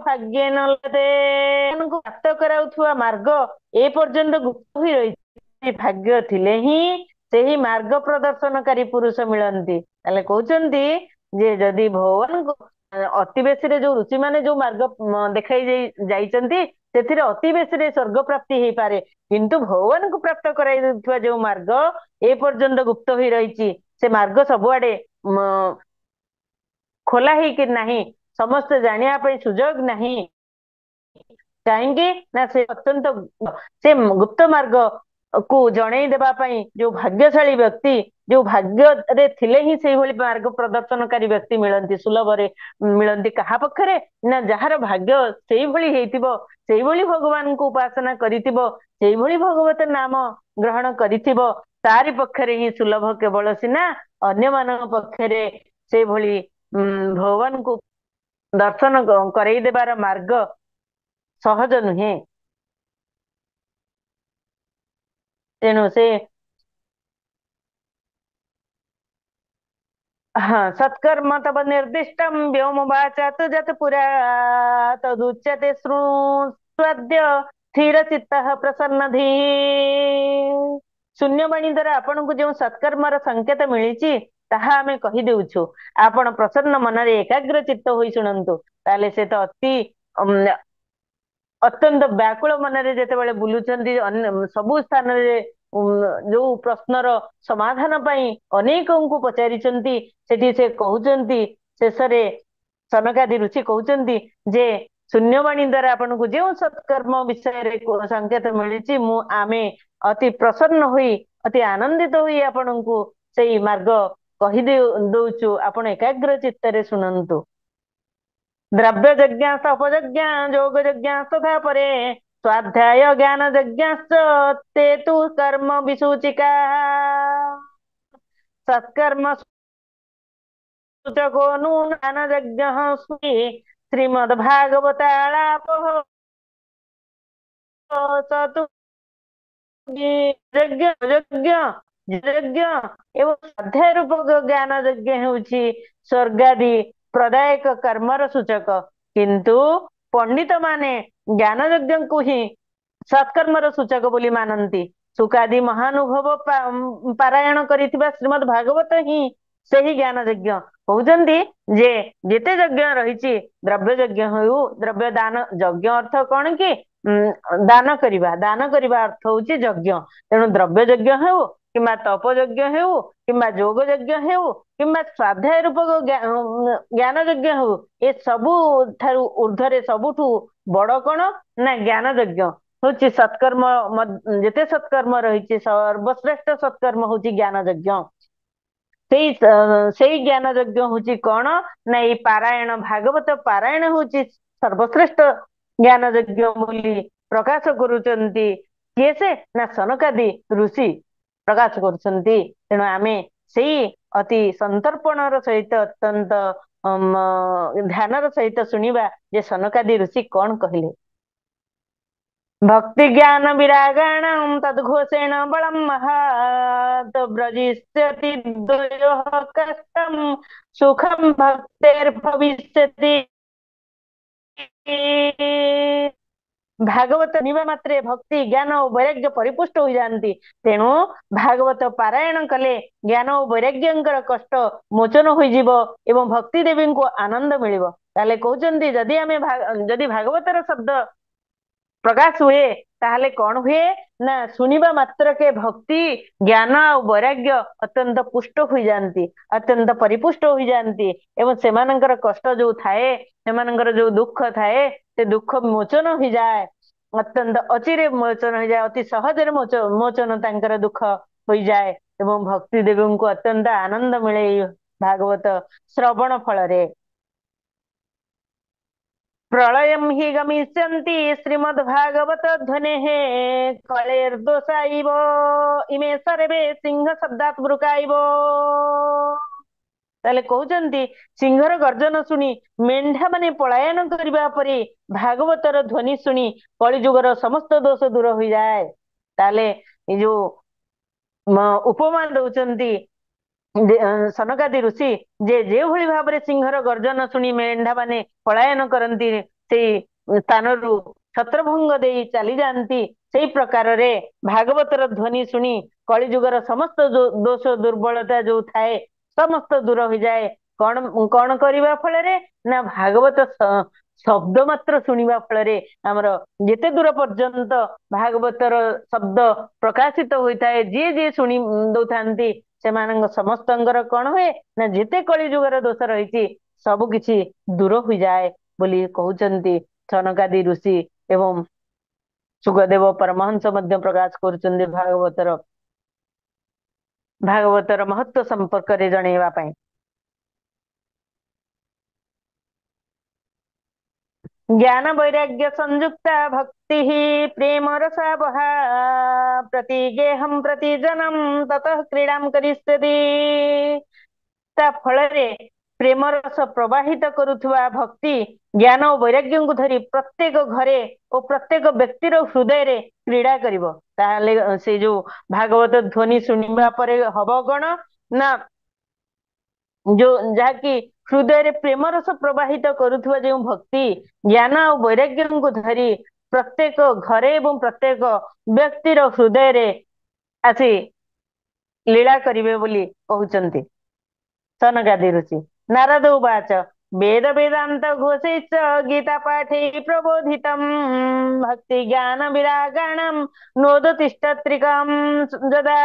ଭାଗ୍ୟ ନଲତେ ମାନଙ୍କୁ ପ୍ରାପ୍ତ କରାଉଥିବା ମାର୍ଗ ଏ ପର୍ଯ୍ୟନ୍ତ ଗୁପ୍ତ ହୋଇ ରହିଛି। ଭାଗ୍ୟ ଥିଲେ ହିଁ ସେହି ମାର୍ଗ ପ୍ରଦର୍ଶନକାରୀ ପୁରୁଷ ମିଳନ୍ତି। ତାହେଲେ କହୁଛନ୍ତି ଯେ ଯଦି ଭଗବାନଙ୍କୁ ଅତି ବେଶୀରେ ଯୋଉ ଋଷି ମାନେ ଯୋଉ ମାର୍ଗ ଦେଖାଇ ଯାଇଛନ୍ତି ସେଥିରେ ଅତି ବେଶୀରେ ସ୍ୱର୍ଗ ପ୍ରାପ୍ତି ହେଇପାରେ, କିନ୍ତୁ ଭଗବାନଙ୍କୁ ପ୍ରାପ୍ତ କରାଇ ଦେଉଥିବା ଯୋଉ ମାର୍ଗ ଏ ପର୍ଯ୍ୟନ୍ତ ଗୁପ୍ତ ହୋଇ ରହିଛି ସେ ମାର୍ଗ ସବୁଆଡେ ଖୋଲା ହେଇକି ନାହିଁ, ସମସ୍ତେ ଜାଣିବା ପାଇଁ ସୁଯୋଗ ନାହିଁ। କାହିଁକି ନା ସେ ଅତ୍ୟନ୍ତ ସେ ଗୁପ୍ତ ମାର୍ଗ କୁ ଜଣେଇ ଦେବା ପାଇଁ ଯୋଉ ଭାଗ୍ୟଶାଳୀ ବ୍ୟକ୍ତି, ଯୋଉ ଭାଗ୍ୟରେ ଥିଲେ ହିଁ ସେଇଭଳି ମାର୍ଗ ପ୍ରଦର୍ଶନକାରୀ ବ୍ୟକ୍ତି ମିଳନ୍ତି, ସୁଲଭରେ ମିଳନ୍ତି। କାହା ପକ୍ଷରେ ନା ଯାହାର ଭାଗ୍ୟ ସେଇଭଳି ହେଇଥିବ, ସେଇଭଳି ଭଗବାନଙ୍କୁ ଉପାସନା କରିଥିବ, ସେଇଭଳି ଭଗବତ ନାମ ଗ୍ରହଣ କରିଥିବ, ତାରି ପକ୍ଷରେ ହିଁ ସୁଲଭ। କେବଳ ସିନା ଅନ୍ୟମାନଙ୍କ ପକ୍ଷରେ ସେଇଭଳି ଭଗବାନଙ୍କୁ ଦର୍ଶନ କରେଇ ଦେବାର ମାର୍ଗ ସହଜ ନୁହେଁ। ତେଣୁ ସେ सत्कर्म तव निर्दिष्टं व्योमवाचा तु जत पुरा तदुच्यते शृणुष्वद्य स्थिर चित्तः प्रसन्नधि। ଶୂନ୍ୟବାଣୀ ଦ୍ୱାରା ଆପଣଙ୍କୁ ଯେଉଁ ସତ୍କର୍ମର ସଂକେତ ମିଳିଛି ତାହା ଆମେ କହିଦେଉଛୁ, ଆପଣ ପ୍ରସନ୍ନ ମନରେ ଏକାଗ୍ର ଚିତ୍ତ ହୋଇ ଶୁଣନ୍ତୁ। ତାହେଲେ ସେ ତ ଅତ୍ୟନ୍ତ ବ୍ୟାକୁଳ ମନରେ ଯେତେବେଳେ ବୁଲୁଛନ୍ତି ସବୁ ସ୍ଥାନରେ ଯୋଉ ପ୍ରଶ୍ନର ସମାଧାନ ପାଇଁ ଅନେକଙ୍କୁ ପଚାରିଛନ୍ତି, ସେଠି ସେ କହୁଛନ୍ତି ଶେଷରେ ସନକାଦି ଋଷି କହୁଛନ୍ତି ଯେ ଶୂନ୍ୟବାଣୀ ଦ୍ୱାରା ଆପଣଙ୍କୁ ଯେଉଁ ସତ୍କର୍ମ ବିଷୟରେ ସଂକେତ ମିଳିଛି ଆମେ ଅତି ପ୍ରସନ୍ନ ହୋଇ ଅତି ଆନନ୍ଦିତ ହୋଇ ଆପଣଙ୍କୁ ସେଇ ମାର୍ଗ ଦଉଛୁ, ଆପଣ ଏକାଗ୍ର ଚିତ୍ତରେ ଶୁଣନ୍ତୁ। ଦ୍ରବ୍ୟ ଯଜ୍ଞ ତପଯଜ୍ଞ ଯୋଗ ଯଜ୍ଞ ତଥା ପरे ସ୍ୱାଧ୍ୟାୟ ଜ୍ଞାନ ଯଜ୍ଞଶ୍ଚ ते तु कर्म विसूचिका सत्कर्म सूचको नूनान यज्ञ श्रीमद्भागवतालाप ଯଜ୍ଞ ଯଜ୍ଞ ଯଜ୍ଞ ଏବଂ ସ୍ୱାଧ୍ୟାୟ ରୂପକ ଜ୍ଞାନ ଯଜ୍ଞ ହେଉଛି ସ୍ୱର୍ଗାଦି ପ୍ରଦାୟକ କର୍ମର ସୂଚକ। କିନ୍ତୁ ପଣ୍ଡିତ ମାନେ ଜ୍ଞାନ ଯଜ୍ଞକୁ ହିଁ ସତ୍କର୍ମର ସୂଚକ ବୋଲି ମାନନ୍ତି। ସୁକାଦି ମହାନୁଭବ ପାରାୟଣ କରିଥିବା ଶ୍ରୀମଦ୍ ଭାଗବତ ହିଁ ସେହି ଜ୍ଞାନ ଯଜ୍ଞ। କହୁଛନ୍ତି ଯେ ଯେତେ ଯଜ୍ଞ ରହିଛି, ଦ୍ରବ୍ୟ ଯଜ୍ଞ ହଉ, ଦ୍ରବ୍ୟ ଦାନ, ଯଜ୍ଞ ଅର୍ଥ କଣ କି ଦାନ କରିବା, ଦାନ କରିବା ଅର୍ଥ ହଉଛି ଯଜ୍ଞ। ତେଣୁ ଦ୍ରବ୍ୟ ଯଜ୍ଞ ହେଉ କିମ୍ବା ତପ ଯଜ୍ଞ ହେଉ କିମ୍ବା ଯୋଗ ଯଜ୍ଞ ହେଉ କିମ୍ବା ସ୍ୱାଧ୍ୟାୟ ରୂପକ ଜ୍ଞାନ ଯଜ୍ଞ ହେଉ, ଏ ସବୁ ଠାରୁ ଉର୍ଦ୍ଧ୍ୱରେ ସବୁଠୁ ବଡ କଣ ନା ଜ୍ଞାନ ଯଜ୍ଞ ହଉଛି ସତ୍କର୍ମ। ଯେତେ ସତ୍କର୍ମ ରହିଛି ସର୍ବଶ୍ରେଷ୍ଠ ସତ୍କର୍ମ ହଉଛି ଜ୍ଞାନ ଯଜ୍ଞ। ସେଇ ଜ୍ଞାନ ଯଜ୍ଞ ହଉଛି କଣ ନା ଏଇ ପାରାୟଣ, ଭାଗବତ ପାରାୟଣ ହଉଛି ସର୍ବଶ୍ରେଷ୍ଠ ଜ୍ଞାନ ଯଜ୍ଞ ବୋଲି ପ୍ରକାଶ କରୁଛନ୍ତି। କିଏ ସେ ନା ସନକାଦି ଋଷି ପ୍ରକାଶ କରୁଛନ୍ତି। ତେଣୁ ଆମେ ସେଇ ଅତି ସନ୍ତର୍ପଣର ସହିତ ଅତ୍ୟନ୍ତ ଧ୍ୟାନର ସହିତ ଶୁଣିବା ଯେ ସନକାଦି ଋଷି କଣ କହିଲେ। भक्ति ज्ञान विरागाणां तद्घोषेण बलं महात् व्रजिष्यति द्वयोः कष्टं सुखं भक्तेर्भविष्यति। ଭାଗବତ ଶୁଣିବା ମାତ୍ରେ ଭକ୍ତି ଜ୍ଞାନ ଓ ବୈରାଗ୍ୟ ପରିପୁଷ୍ଟ ହୋଇଯାଆନ୍ତି। ତେଣୁ ଭାଗବତ ପାରାୟଣ କଲେ ଜ୍ଞାନ ଓ ବୈରାଗ୍ୟଙ୍କର କଷ୍ଟ ମୋଚନ ହୋଇଯିବ ଏବଂ ଭକ୍ତି ଦେବୀଙ୍କୁ ଆନନ୍ଦ ମିଳିବ। ତାହେଲେ କହୁଛନ୍ତି ଯଦି ଭାଗବତର ଶବ୍ଦ ପ୍ରକାଶ ହୁଏ ତାହେଲେ କଣ ହୁଏ ନା ଶୁଣିବା ମାତ୍ରକେ ଭକ୍ତି ଜ୍ଞାନ ଆଉ ବୈରାଗ୍ୟ ଅତ୍ୟନ୍ତ ପୁଷ୍ଟ ହୋଇଯାଆନ୍ତି, ଅତ୍ୟନ୍ତ ପରିପୁଷ୍ଟ ହୋଇଯାଆନ୍ତି ଏବଂ ସେମାନଙ୍କର କଷ୍ଟ ଯୋଉ ଥାଏ, ସେମାନଙ୍କର ଯୋଉ ଦୁଃଖ ଥାଏ, ସେ ଦୁଃଖ ମୋଚନ ହୋଇଯାଏ, ଅତ୍ୟନ୍ତ ଅଚିରେ ମୋଚନ ହୋଇଯାଏ, ଅତି ସହଜରେ ମୋଚନ ତାଙ୍କର ଦୁଃଖ ହୋଇଯାଏ ଏବଂ ଭକ୍ତି ଦେବୀଙ୍କୁ ଅତ୍ୟନ୍ତ ଆନନ୍ଦ ମିଳେ ଭାଗବତ ଶ୍ରବଣ ଫଳରେ। प्रलयं हि गमिष्यन्ति श्रीमद्भागवत ध्वनेः कलेर्दोषाइव इमे सर्वे सिंह शब्दात् मृगाइव। ତାହେଲେ କହୁଛନ୍ତି ସିଂହର ଗର୍ଜନ ଶୁଣି ମେଣ୍ଢା ମାନେ ପଳାୟନ କରିବା ପରି ଭାଗବତର ଧ୍ୱନି ଶୁଣି କଳିଯୁଗର ସମସ୍ତ ଦୋଷ ଦୂର ହୋଇଯାଏ। ତାହେଲେ ଏ ଯୋଉ ଉପମା ଦଉଛନ୍ତି ସନକାଦି ଋଷି ଯେ ଯେଉଭଳି ଭାବରେ ସିଂହର ଗର୍ଜନ ଶୁଣି ମେଣ୍ଢା ମାନେ ପଳାୟନ କରନ୍ତି ସେଇ ସ୍ଥାନରୁ ଛତ୍ରଭଙ୍ଗ ଦେଇ ଚାଲି ଯାଆନ୍ତି, ସେଇ ପ୍ରକାରରେ ଭାଗବତର ଧ୍ୱନି ଶୁଣି କଳିଯୁଗର ସମସ୍ତ ଦୋଷ ଦୁର୍ବଳତା ଯୋଉ ଥାଏ ସମସ୍ତ ଦୂର ହୋଇଯାଏ। କଣ କଣ କରିବା ଫଳରେ ନା ଭାଗବତ ଶବ୍ଦ ମାତ୍ର ଶୁଣିବା ଫଳରେ ଆମର ଯେତେ ଦୂର ପର୍ଯ୍ୟନ୍ତ ଭାଗବତର ଶବ୍ଦ ପ୍ରକାଶିତ ହୋଇଥାଏ, ଯିଏ ଯିଏ ଶୁଣି ଦଉଥାନ୍ତି ସେମାନଙ୍କ ସମସ୍ତଙ୍କର କଣ ହୁଏ ନା ଯେତେ କଳି ଯୁଗର ଦୋଷ ରହିଛି ସବୁ କିଛି ଦୂର ହୋଇଯାଏ ବୋଲି କହୁଛନ୍ତି ସନକାଦି ଋଷି। ଏବଂ ସୁଖଦେବ ପରମହଂସ ମଧ୍ୟ ପ୍ରକାଶ କରୁଛନ୍ତି ଭାଗବତର ମହତ୍ଵ ସମ୍ପର୍କରେ ଜଣେଇବା ପାଇଁ। ज्ञान वैराग्य संयुक्ता भक्ति प्रेम रसा बहा प्रतिगेहम प्रतिजनम ततः क्रीड़ा करिष्यति। ता फଳରେ ପ୍ରେମ ରସ ପ୍ରବାହିତ କରୁଥିବା ଭକ୍ତି ଜ୍ଞାନ ଓ ବୈରାଗ୍ୟଙ୍କୁ ଧରି ପ୍ରତ୍ୟେକ ଘରେ ଓ ପ୍ରତ୍ୟେକ ବ୍ୟକ୍ତିର ହୃଦୟରେ କ୍ରୀଡ଼ା କରିବ। ତାହେଲେ ସେ ଯୋଉ ଭାଗବତ ଧ୍ୱନି ଶୁଣିବା ପରେ ହବ କଣ ନା ଯୋଉ ଯାହାକି ହୃଦୟରେ ପ୍ରେମ ରସ ପ୍ରବାହିତ କରୁଥିବା ଯେଉଁ ଭକ୍ତି ଜ୍ଞାନ ଆଉ ବୈରାଗ୍ୟଙ୍କୁ ଧରି ପ୍ରତ୍ୟେକ ଘରେ ଏବଂ ପ୍ରତ୍ୟେକ ବ୍ୟକ୍ତିର ହୃଦୟରେ ଆସି ଲୀଳା କରିବେ ବୋଲି କହୁଛନ୍ତି ସନକାଦି ଋଷି। ନାରଦ ଉବାଚ वेद वेदांत घोषैश्च गीता पाठे प्रबोधितम् भक्ति ज्ञान विरागाणम नोदतिष्ठत्रिकम ଯଦା।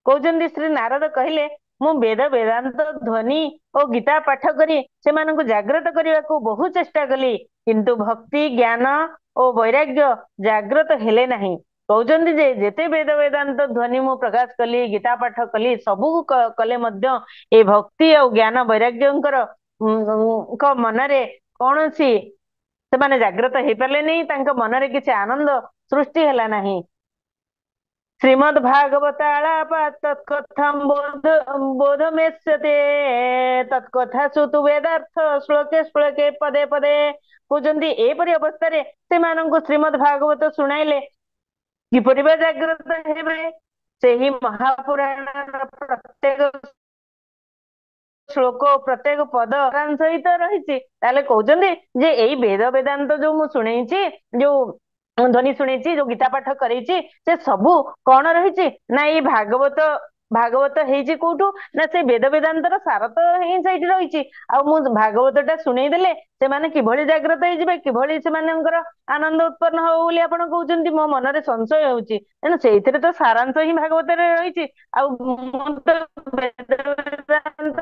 କହୁଛନ୍ତି ଶ୍ରୀ ନାରଦ କହିଲେ ମୁଁ ବେଦ ବେଦାନ୍ତ ଧ୍ୱନି ଓ ଗୀତା ପାଠ କରି ସେମାନଙ୍କୁ ଜାଗ୍ରତ କରିବାକୁ ବହୁ ଚେଷ୍ଟା କଲି, କିନ୍ତୁ ଭକ୍ତି ଜ୍ଞାନ ଓ ବୈରାଗ୍ୟ ଜାଗ୍ରତ ହେଲେ ନାହିଁ। କହୁଛନ୍ତି ଯେ ଯେତେ ବେଦ ବେଦାନ୍ତ ଧ୍ୱନି ମୁଁ ପ୍ରକାଶ କଲି, ଗୀତା ପାଠ କଲି, ସବୁ କଲେ ମଧ୍ୟ ଏ ଭକ୍ତି ଆଉ ଜ୍ଞାନ ବୈରାଗ୍ୟଙ୍କର ମନରେ କୌଣସି ସେମାନେ ଜାଗ୍ରତ ହେଇପାରିଲେନି, ତାଙ୍କ ମନରେ କିଛି ଆନନ୍ଦ ସୃଷ୍ଟି ହେଲା ନାହିଁ। ଶ୍ରୀମଦ୍ ଭାଗବତ ଆଳାପାତ୍ ତତ୍କଥଂ ବୋଧମେଷ୍ୟତେ ତତ୍କଥା ସୁତୁ ବେଦାର୍ଥ ଶ୍ଲୋକେ ଶ୍ଲୋକେ ପଦେ ପଦେ। କହୁଛନ୍ତି ଏପରି ଅବସ୍ଥାରେ ସେମାନଙ୍କୁ ଶ୍ରୀମଦ୍ ଭାଗବତ ଶୁଣାଇଲେ କିପରି ବା ଜାଗ୍ରତ ହେବେ? ସେହି ମହାପୁରାଣର ପ୍ରତ୍ୟେକ ଶ୍ଲୋକ ପ୍ରତ୍ୟେକ ପଦ ସହିତ ରହିଛି। ତାହେଲେ କହୁଛନ୍ତି ଯେ ଏଇ ବେଦ ବେଦାନ୍ତ ଯୋଉ ମୁଁ ଶୁଣେଇଛି, ଯୋଉ ଧ୍ୱନି ଶୁଣେଇଛି, ଯୋଉ ଗୀତା ପାଠ କରେଇଛି, ସେ ସବୁ କଣ ରହିଛି ନା ଏଇ ଭାଗବତ ହେଇଛି କୋଉଠୁ ନା ସେ ବେଦ ବେଦାନ୍ତର ସାର ତ ହିଁ ସେଇଠି ରହିଛି। ଆଉ ମୁଁ ଭାଗବତ ଟା ଶୁଣେଇ ଦେଲେ ସେମାନେ କିଭଳି ଜାଗ୍ରତ ହେଇଯିବେ, କିଭଳି ସେମାନଙ୍କର ଆନନ୍ଦ ଉତ୍ପନ୍ନ ହବ ବୋଲି ଆପଣ କହୁଛନ୍ତି। ମୋ ମନରେ ସଂଶୟ ହେଉଛି, ତେଣୁ ସେଇଥିରେ ତ ସାରାଂଶ ହିଁ ଭାଗବତରେ ରହିଛି। ଆଉ ମୁଁ ତ ବେଦ ବେଦାନ୍ତ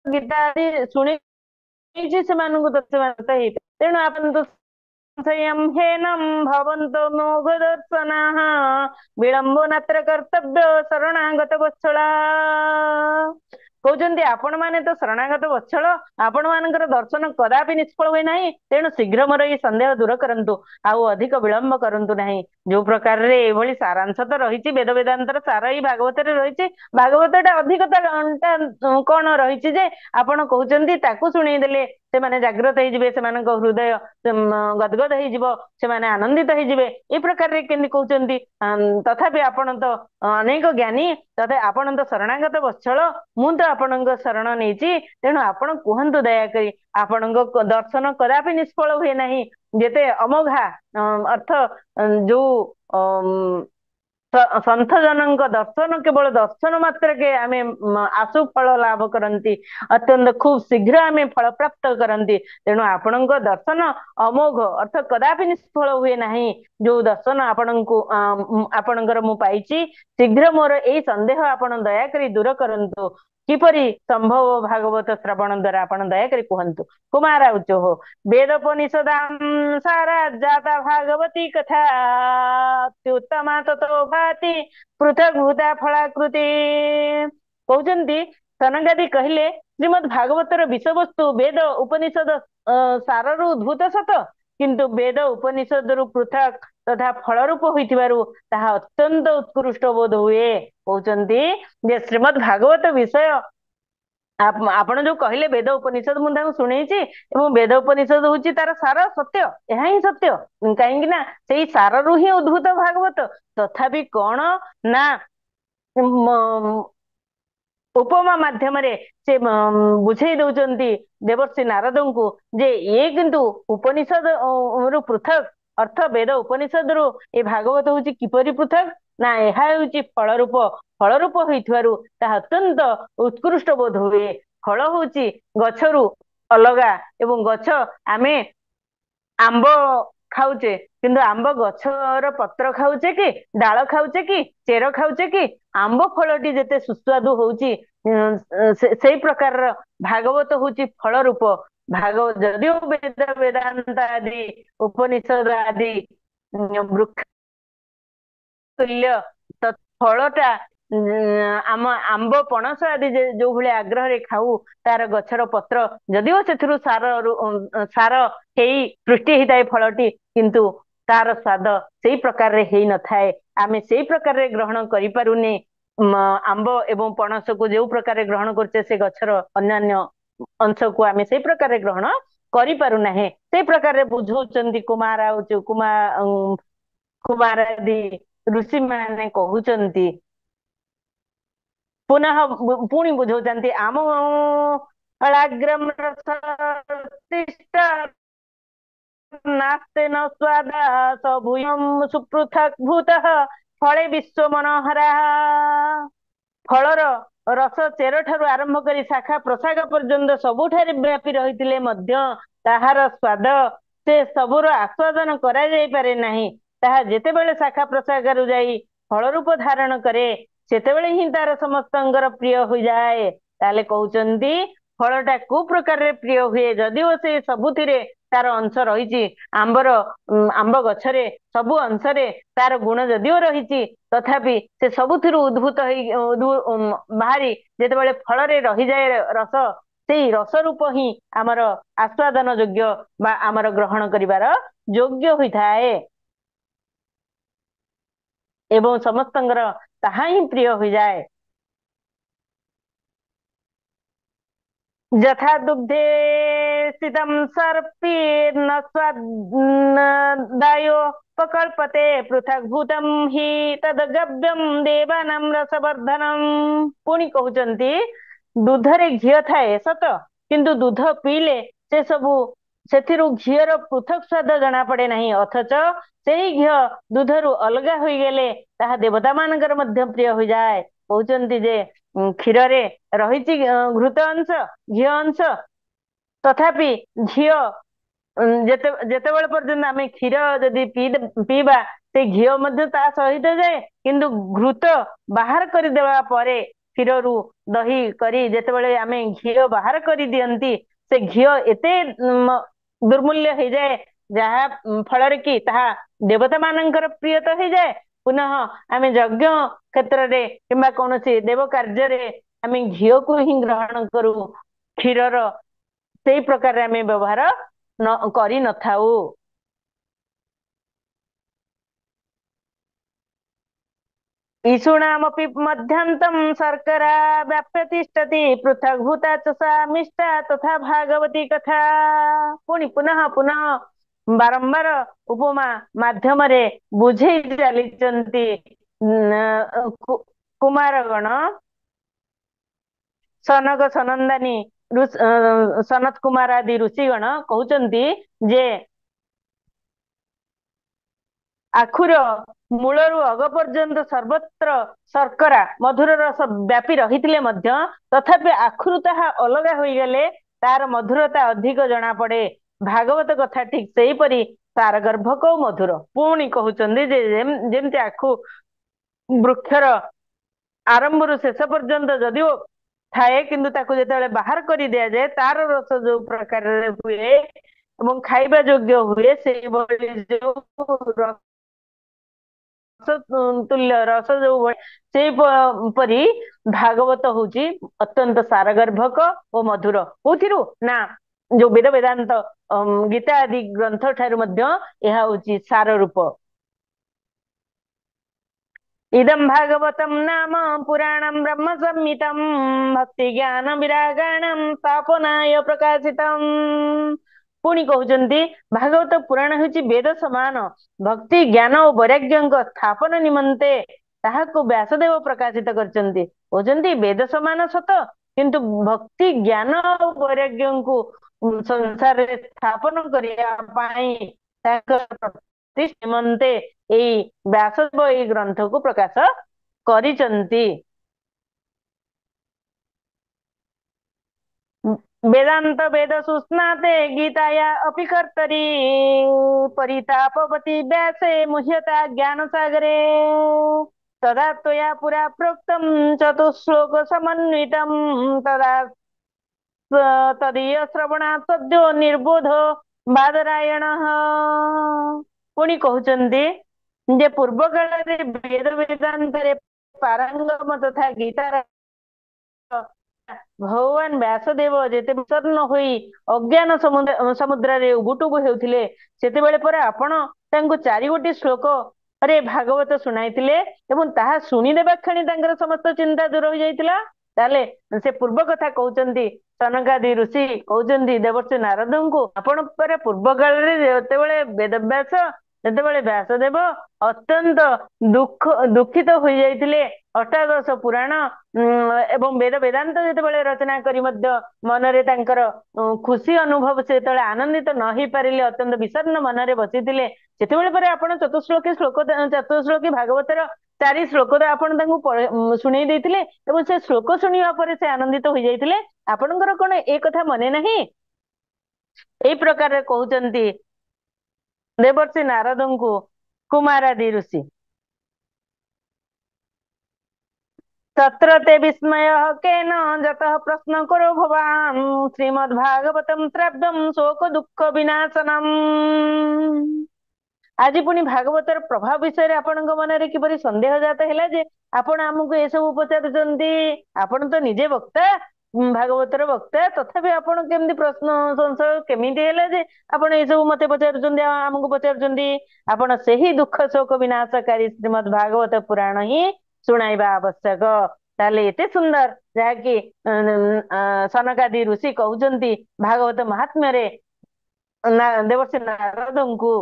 ଗୀତା ଆଦି ଶୁଣେଇଛି ସେମାନଙ୍କୁ, ତ ସେମାନେ ହେଇବେ। ତେଣୁ ଆପଣ ତ संयम्येनं भवन्तो मोघदर्शनाः विलम्बो नात्र कर्तव्य शरणागत वत्सला। କହୁଛନ୍ତି ଆପଣ ମାନେ ତ ଶରଣାଗତ ବତ୍ସଳ, ଆପଣ ମାନଙ୍କର ଦର୍ଶନ କଦାପି ନିଷ୍ଫଳ ହୁଏ ନାହିଁ, ତେଣୁ ଶୀଘ୍ର ମୋର ଏଇ ସନ୍ଦେହ ଦୂର କରନ୍ତୁ, ଆଉ ଅଧିକ ବିଳମ୍ବ କରନ୍ତୁ ନାହିଁ। ଯୋଉ ପ୍ରକାରରେ ଏଭଳି ସାରାଂଶ ତ ରହିଛି, ବେଦ ବେଦାନ୍ତର ସାର ଏଇ ଭାଗବତରେ ରହିଛି। ଭାଗବତଟା ଅଧିକତା କଣ ରହିଛି ଯେ ଆପଣ କହୁଛନ୍ତି ତାକୁ ଶୁଣେଇ ଦେଲେ ସେମାନେ ଜାଗ୍ରତ ହେଇଯିବେ, ସେମାନଙ୍କ ହୃଦୟ ଗଦଗଦ ହେଇଯିବ, ସେମାନେ ଆନନ୍ଦିତ ହେଇଯିବେ। ଏ ପ୍ରକାରରେ କେମିତି କହୁଛନ୍ତି? ତଥାପି ଆପଣ ତ ଅନେକ ଜ୍ଞାନୀ, ତଥାପି ଆପଣ ତ ଶରଣାଗତ ବତ୍ସଳ, ମୁଁ ତ ଆପଣଙ୍କ ଶରଣ ନେଇଛି, ତେଣୁ ଆପଣ କୁହନ୍ତୁ ଦୟାକରି। ଆପଣଙ୍କ ଦର୍ଶନ କଦାପି ନିଷ୍ଫଳ ହୁଏ ନାହିଁ। ଯେତେ ଅମୋଘା ଅର୍ଥ ଯୋଉ ସନ୍ଥ ଜନଙ୍କ ଦର୍ଶନ କେବଳ ଦର୍ଶନ ମାତ୍ରକେ ଆମେ ଆଶୁ ଫଳ ଲାଭ କରନ୍ତି, ଅତ୍ୟନ୍ତ ଖୁବ ଶୀଘ୍ର ଆମେ ଫଳ ପ୍ରାପ୍ତ କରନ୍ତି। ତେଣୁ ଆପଣଙ୍କ ଦର୍ଶନ ଅମୋଘ ଅର୍ଥ କଦାପି ନିଷ୍ଫଳ ହୁଏ ନାହିଁ। ଯୋଉ ଦର୍ଶନ ଆପଣଙ୍କର ମୁଁ ପାଇଛି, ଶୀଘ୍ର ମୋର ଏଇ ସନ୍ଦେହ ଆପଣ ଦୟାକରି ଦୂର କରନ୍ତୁ। କିପରି ସମ୍ଭବ ଭାଗବତ ଶ୍ରବଣ ଦ୍ଵାରା ଆପଣ ଦୟାକରି କୁହନ୍ତୁ। କୁମାର ଉଚୋ वेदोपनिषदां सारा जाता भागवती कथा अत्युत्तमा ततो भाति पृथक भूता फलाकृति। କହୁଛନ୍ତି ସନକାଦି କହିଲେ ଶ୍ରୀମଦ୍ ଭାଗବତର ବିଷୟବସ୍ତୁ ବେଦ ଉପନିଷଦ ସାରରୁ ଉଦ୍ଭୂତ ସତ, କିନ୍ତୁ ବେଦ ଉପନିଷଦରୁ ପୃଥକ ତଥା ଫଳ ରୂପ ହୋଇଥିବାରୁ ତାହା ଅତ୍ୟନ୍ତ ଉତ୍କୃଷ୍ଟ ବୋଧ ହୁଏ। କହୁଛନ୍ତି ଯେ ଶ୍ରୀମଦ୍ ଭାଗବତ ବିଷୟ ଆପଣ ଯୋଉ କହିଲେ ବେଦ ଉପନିଷଦ ମୁଁ ତାଙ୍କୁ ଶୁଣେଇଛି, ଏବଂ ବେଦ ଉପନିଷଦ ହଉଛି ତାର ସାର ସତ୍ୟ, ଏହା ହିଁ ସତ୍ୟ। କାହିଁକି ନା ସେଇ ସାରରୁ ହିଁ ଉଦ୍ଭୂତ ଭାଗବତ। ତଥାପି କଣ ନା ଉପମା ମାଧ୍ୟମରେ ସେ ବୁଝେଇ ଦଉଛନ୍ତି ଦେବର୍ଷି ନାରଦଙ୍କୁ ଯେ ଇଏ କିନ୍ତୁ ଉପନିଷଦ ରୁ ପୃଥକ, ଅର୍ଥ ବେଦ ଉପନିଷଦରୁ ଏ ଭାଗବତ ହଉଛି କିପରି ପୃଥକ ନା ଏହା ହେଉଛି ଫଳ ରୂପ, ଫଳ ରୂପ ହେଇଥିବାରୁ ତାହା ଅତ୍ୟନ୍ତ ଉତ୍କୃଷ୍ଟ ବୋଧ ହୁଏ। ଫଳ ହଉଛି ଗଛରୁ ଅଲଗା, ଏବଂ ଗଛ ଆମେ ଆମ୍ବ ଖାଉଛେ, କିନ୍ତୁ ଆମ୍ବ ଗଛର ପତ୍ର ଖାଉଛେ କି ଡାଳ ଖାଉଛେ କି ଚେର ଖାଉଛେ କି? ଆମ୍ବ ଫଳଟି ଯେତେ ସୁସ୍ୱାଦୁ ହଉଛି ସେଇ ପ୍ରକାରର ଭାଗବତ ହଉଛି ଫଳ ରୂପ। ଭାଗବତ ଯଦିଓ ବେଦ ବେଦାନ୍ତ ଆଦି ଉପନିଷଦ ଆଦି ବୃକ୍ଷ ତୁଲ୍ୟ, ଫଳଟା ଆମ ଆମ୍ବ ପଣସ ଆଦି ଯୋଉ ଭଳି ଆଗ୍ରହରେ ଖାଉ, ତାର ଗଛର ପତ୍ର ଯଦିଓ ସେଥିରୁ ସାର ହେଇ ସୃଷ୍ଟି ହେଇଥାଏ ଫଳଟି, କିନ୍ତୁ ତାର ସ୍ୱାଦ ସେଇ ପ୍ରକାରରେ ହେଇନଥାଏ। ଆମେ ସେଇ ପ୍ରକାରରେ ଗ୍ରହଣ କରିପାରୁନେ ଆମ୍ବ ଏବଂ ପଣସକୁ ଯୋଉ ପ୍ରକାରରେ ଗ୍ରହଣ କରୁଛେ, ସେ ଗଛର ଅନ୍ୟାନ୍ୟ ଅଂଶକୁ ଆମେ ସେଇ ପ୍ରକାରରେ ଗ୍ରହଣ କରିପାରୁନାହେଁ। ସେଇ ପ୍ରକାରରେ ବୁଝଉଛନ୍ତି କୁମାର ଆଦି ଋଷି ମାନେ କହୁଛନ୍ତି। ପୁନଃ ପୁଣି ବୁଝଉଛନ୍ତି ଆମ ଅଳାଗ୍ରମ ନାସ୍ତେ ନ ସ୍ୱାଦା ସଭୂୟଂ ସୁପୃଥକ୍ ଭୂତଃ ଫଳେ ବିଶ୍ୱ ମନୋହରା। ଫଳର ରସ ଚେର ଠାରୁ ଆରମ୍ଭ କରି ଶାଖା ପ୍ରଶାଖା ପର୍ଯ୍ୟନ୍ତ ସବୁଠାରେ ବ୍ୟାପି ରହିଥିଲେ ମଧ୍ୟ ତାହାର ସ୍ୱାଦ ସେ ସବୁର ଆସ୍ୱାଦନ କରାଯାଇ ପାରେ ନାହିଁ। ତାହା ଯେତେବେଳେ ଶାଖା ପ୍ରଶାଖାରୁ ଯାଇ ଫଳ ରୂପ ଧାରଣ କରେ, ସେତେବେଳେ ହିଁ ତାର ସମସ୍ତଙ୍କର ପ୍ରିୟ ହୋଇଯାଏ। ତାହେଲେ କହୁଛନ୍ତି ଫଳଟା କୋଉ ପ୍ରକାରରେ ପ୍ରିୟ ହୁଏ? ଯଦିଓ ସେ ସବୁଥିରେ ତାର ଅଂଶ ରହିଛି, ଆମ୍ବ ଗଛରେ ସବୁ ଅଂଶରେ ତାର ଗୁଣ ଯଦିଓ ରହିଛି, ତଥାପି ସେ ସବୁଥିରୁ ଉଦ୍ଭୂତ ବାହାରି ଯେତେବେଳେ ଫଳରେ ରହିଯାଏ ରସ, ସେଇ ରସ ରୂପ ହିଁ ଆମର ଆସ୍ୱାଦନ ଯୋଗ୍ୟ ବା ଆମର ଗ୍ରହଣ କରିବାର ଯୋଗ୍ୟ ହୋଇଥାଏ, ଏବଂ ସମସ୍ତଙ୍କର ତାହା ହିଁ ପ୍ରିୟ ହୋଇଯାଏ। ଯଥା ଦୁଗ୍ଧେ ସ୍ଥିତଂ ସର୍ପୀର୍ଣ୍ଣ ସ୍ୱାଦାୟ ପ୍ରକଳ୍ପତେ ପୃଥକ୍ ଭୂତଂ ହି ତଦ୍ଗବ୍ୟଂ ଦେବାନାଂ ରସବର୍ଦ୍ଧନଂ। ପୁଣି କହୁଛନ୍ତି ଦୁଧରେ ଘିଅ ଥାଏ ସତ, କିନ୍ତୁ ଦୁଧ ପିଇଲେ ସେ ସବୁ ସେଥିରୁ ଘିଅର ପୃଥକ ସ୍ୱାଦ ଜଣା ପଡେ ନାହିଁ, ଅଥଚ ସେଇ ଘିଅ ଦୁଧରୁ ଅଲଗା ହୋଇଗଲେ ତାହା ଦେବତା ମାନଙ୍କର ମଧ୍ୟ ପ୍ରିୟ ହୋଇଯାଏ। କହୁଛନ୍ତି ଯେ କ୍ଷୀରରେ ରହିଛି ଘୃତ ଅଂଶ, ଘିଅ ଅଂଶ, ତଥାପି ଘିଅ ଯେତେବେଳେ ପର୍ଯ୍ୟନ୍ତ ଆମେ କ୍ଷୀର ଯଦି ପିଇବା, ସେ ଘିଅ ମଧ୍ୟ ତା ସହିତ ଯାଏ, କିନ୍ତୁ ଘୃତ ବାହାର କରିଦେବା ପରେ କ୍ଷୀରରୁ ଦହି କରି ଯେତେବେଳେ ଆମେ ଘିଅ ବାହାର କରିଦିଅନ୍ତି, ସେ ଘିଅ ଏତେ ଦୁର୍ମୂଲ୍ୟ ହେଇଯାଏ, ଯାହା ଫଳରେ କି ତାହା ଦେବତା ମାନଙ୍କର ପ୍ରିୟ ତ ହେଇଯାଏ। ପୁନଃ ଆମେ ଯଜ୍ଞ କ୍ଷେତ୍ରରେ କିମ୍ବା କୌଣସି ଦେବ କାର୍ଯ୍ୟରେ ଆମେ ଘିଅକୁ ହିଁ ଗ୍ରହଣ କରୁ, କ୍ଷୀରର ସେଇ ପ୍ରକାରରେ ଆମେ ବ୍ୟବହାର କରିନଥାଉ। ईषुणामपि मध्यान्तं शर्करा व्याप्यतिष्ठति पृथक् भूता च सा मिष्टा तथा भागवती कथा। पुଣି ପୁନଃ ବାରମ୍ବାର ଉପମା ମାଧ୍ୟମରେ ବୁଝେଇ ଚାଲିଛନ୍ତି କୁମାରଗଣ। ସନକ ସନନ୍ଦାନୀ ସନତ କୁମାର ଆଦି ଋଷିଗଣ କହୁଛନ୍ତି ଯେ ଆଖୁର ମୂଳରୁ ଅଗ ପର୍ଯ୍ୟନ୍ତ ସର୍ବତ୍ର ଶର୍କରା ମଧୁର ରସ ବ୍ୟାପି ରହିଥିଲେ ମଧ୍ୟ ତଥାପି ଆଖୁରୁ ତାହା ଅଲଗା ହୋଇଗଲେ ତାର ମଧୁରତା ଅଧିକ ଜଣା ପଡେ। ଭାଗବତ କଥା ଠିକ ସେହିପରି ତାର ଗର୍ଭକ ମଧୁର। ପୁଣି କହୁଛନ୍ତି ଯେ ଯେମିତି ଆଖୁ ବୃକ୍ଷର ଆରମ୍ଭରୁ ଶେଷ ପର୍ଯ୍ୟନ୍ତ ଯଦିଓ ଥାଏ, କିନ୍ତୁ ତାକୁ ଯେତେବେଳେ ବାହାର କରି ଦିଆଯାଏ ତାର ରସ ଯୋଉ ପ୍ରକାରରେ ହୁଏ ଏବଂ ଖାଇବା ଯୋଗ୍ୟ ହୁଏ, ସେଇଭଳି ଯୋଉ ତୁଲ୍ୟ ରସ ଯୋଉ ଭଳି ସେଇପରି ଭାଗବତ ହଉଛି ଅତ୍ୟନ୍ତ ସାରଗର୍ଭକ ଓ ମଧୁର। କୋଉଥିରୁ ନା ଯୋଉ ବେଦ ବେଦାନ୍ତ ଗୀତା ଆଦି ଗ୍ରନ୍ଥ ଠାରୁ ମଧ୍ୟ ଏହା ହଉଛି ସାର ରୂପ। इदं भागवतं नाम पुराणं ब्रह्म संहितं भक्ति ज्ञान विरागाणं स्थापनाय प्रकाशितम्। पुणी कहउचंती भागवत पुराण ହେଉଛି वेद समान भक्ति ज्ञान और वैराग्यଙ୍କ स्थापन निमंते ତାହାକୁ व्यासदेव प्रकाशित କରିଛନ୍ତି। କହୁଛନ୍ତି वेद समान ସତ କିନ୍ତୁ ଭକ୍ତି ଜ୍ଞାନ ଆଉ ବୈରାଗ୍ୟଙ୍କୁ ସଂସାରରେ ସ୍ଥାପନ କରିବା ପାଇଁ ତାଙ୍କର ନିମନ୍ତେ ଏଇ व्यासदेव ଏଇ ଗ୍ରନ୍ଥକୁ ପ୍ରକାଶ କରିଛନ୍ତି। वेदांत वेद सुस्नाते गीताया अपि कर्तरी परितापवती व्यासे मुह्यता ज्ञान सागरे तदा त्वया पुरा प्रोक्तं चतुश्लोक समन्वितं तदा तदीय श्रवणात् सद्यो निर्बोध बादरायणः। पुणी कहउचंती जे पूर्व काଳରେ वेद वेदांतरे पारंगम तथा गीतार भगवान व्यासदेव जेते विषण्ण होई अज्ञान समुद्र उबुटुबु हेउथिले सेतेबेले परे आपण तांको 4 गोटी श्लोक अरे भागवत सुनाइथिले एवं ताहा सुनी देबा क्षणी तांकर समस्त चिंता दूर हो जाइतिला। ताले से पूर्व कथा कहउचंती सनकादि ऋषि कहउचंती देवर्षि नारदଙ୍କୁ आपण परे पूर्व काल रे जेतेबेले वेदव्यास जेतेबेले व्यासदेव अत्यंत दुखित हो जाइतिले अष्टादश पुराण एवं वेद वेदांत जेतेबेले रचना करी मध्य मनरे तांकर खुशी अनुभव सेतेबेले आनंदित न होई पारिले अत्यंत विषण्ण मनरे बसितिले सेतेबेले परे आपण चतुश्लोकी भागवतर 4 श्लोक आपण तांको सुनै दैतिले एवं से श्लोक सुनिवा परे से आनंदित हो जाइतिले। आपणकर कोन ए कथा मने नाही। ए प्रकार कहउचंती देवर्षि नारदଙ୍କୁ कुमारादि ऋषि तत्र ते विस्मय केन जतः प्रश्न करो भवान् श्रीमद्भागवतं श्राव्यं शोक दुःख विनाशनम्। आज पुणी भागवतर प्रभाव विषय आपणଙ୍କ मनरे किपरि संदेह जात हैला जे आपण हमकु ए सब पचारुचंती। आपण तो निजे वक्ता भागवतर वक्ता तथापि आपण केमती प्रश्न संशय केमिति हैला जे आपण ए सब मते पचारुचंती हमकु पचारुचंती। आपण सेही दुःख शोक विनाशकारी श्रीमद् भागवत पुराण ही शुणाइबा आवश्यक। ताले एते सुंदर जाकि सनकादि ऋषि कहउचंती भागवत महात्म्य रे देवर्षि नारदଙ୍କୁ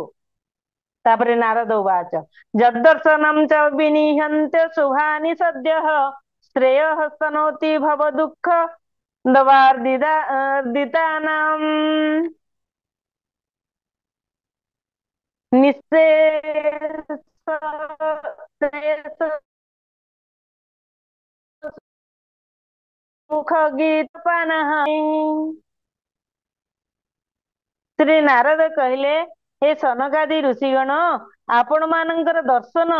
तापरे नारद उवाच जद्दर्शनं च विनिहन्त्य शुभानि सद्यः श्रेयः स्तनोति भव दुःख दवार्दितानाम् निःशेष मुख गीतपानः। श्री नारद कहले हे सनकादि ऋषिगण आपण मानकर दर्शन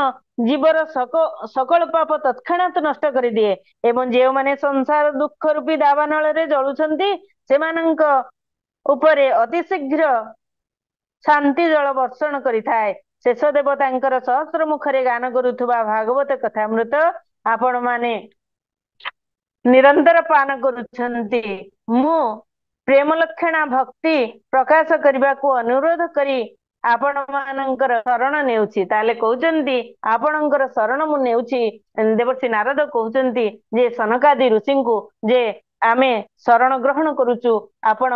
जीवर सकल पाप तत्क्षणात नष्ट कर दिए एवं जे माने संसार दुख रूपी दावानल रे जळुछंती सेमानंक उपरे अति शीघ्र शांति जल वर्षण करिथाए। शेष देव तांकर सहस्र मुखरे गान करुथुबा भागवत कथामृत आपण माने निरंतर पान करुछंती। मु प्रेम लक्षणा भक्ति प्रकाश करने को अनुरोध करी आपण मानकर शरण नेउछि। ताले कहउचंती आपणकर शरण मु नेउछि। देवर्षि नारद कहउचंती जे सनकादि ऋषिଙ୍କୁ जे आमे शरण ग्रहण करूछु आपण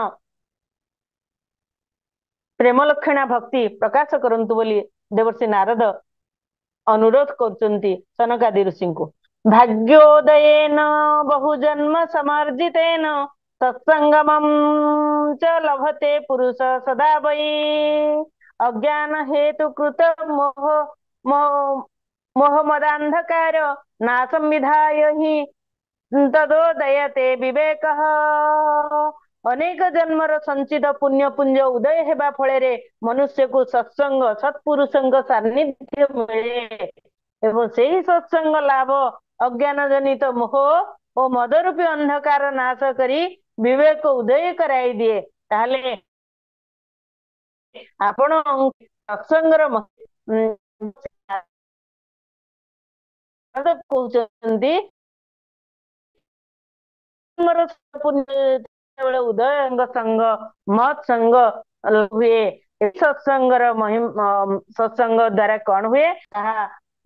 प्रेम लक्षणा भक्ति प्रकाश करंतु बोली देवर्षि नारद अनुरोध करचंती सनकादि ऋषिଙ୍କୁ। भाग्योदयेन बहुजन्म समर्जितेन सत्संगमं च लभते पुरुष सदा वै अज्ञान हेतु कृत मोह मदांधकार नाशं विधाय हि तदोदयते विवेकः। अनेक जन्मर संचित पुण्य पुंज उदय हेबा फଳରେ मनुष्य को सत्संग सत्पुरुषଙ୍କ सान्निध्य मिले एवं सेही सत्संग लाभ अज्ञान जनित मोह और मदरूपी अंधकार नाश करी विवेक उदय कराई दिए। ताहले आपण सत्संगर କହୁଛନ୍ତି ଯେତେବେଳେ ଉଦୟଙ୍କ ସଙ୍ଗ ମହତ୍ ସଙ୍ଗ ହୁଏ, ସତ୍ସଙ୍ଗର ସତ୍ସଙ୍ଗ ଦ୍ଵାରା କଣ ହୁଏ, ତାହା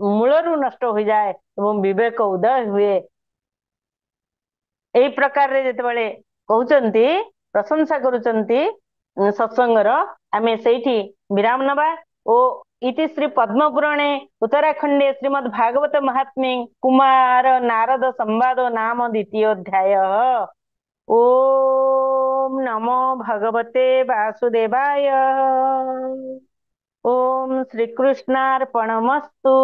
ମୂଳରୁ ନଷ୍ଟ ହୋଇଯାଏ ଏବଂ ବିବେକ ଉଦୟ ହୁଏ। ଏଇ ପ୍ରକାରରେ ଯେତେବେଳେ କହୁଛନ୍ତି, ପ୍ରଶଂସା କରୁଛନ୍ତି ସତ୍ସଙ୍ଗର, ଆମେ ସେଇଠି ବିରାମ ନବା। ଓ ଇତି ଶ୍ରୀ ପଦ୍ମ ପୁରାଣେ ଉତ୍ତରାଖଣ୍ଡେ ଶ୍ରୀମଦ୍ ଭାଗବତ ମହାତ୍ମ୍ୟେ କୁମାର ନାରଦ ସମ୍ବାଦ ନାମ ଦ୍ୱିତୀୟ ଅଧ୍ୟାୟ। ओम नमो भगवते वासुदेवाय। ओम श्री कृष्णार्पणमस्तु।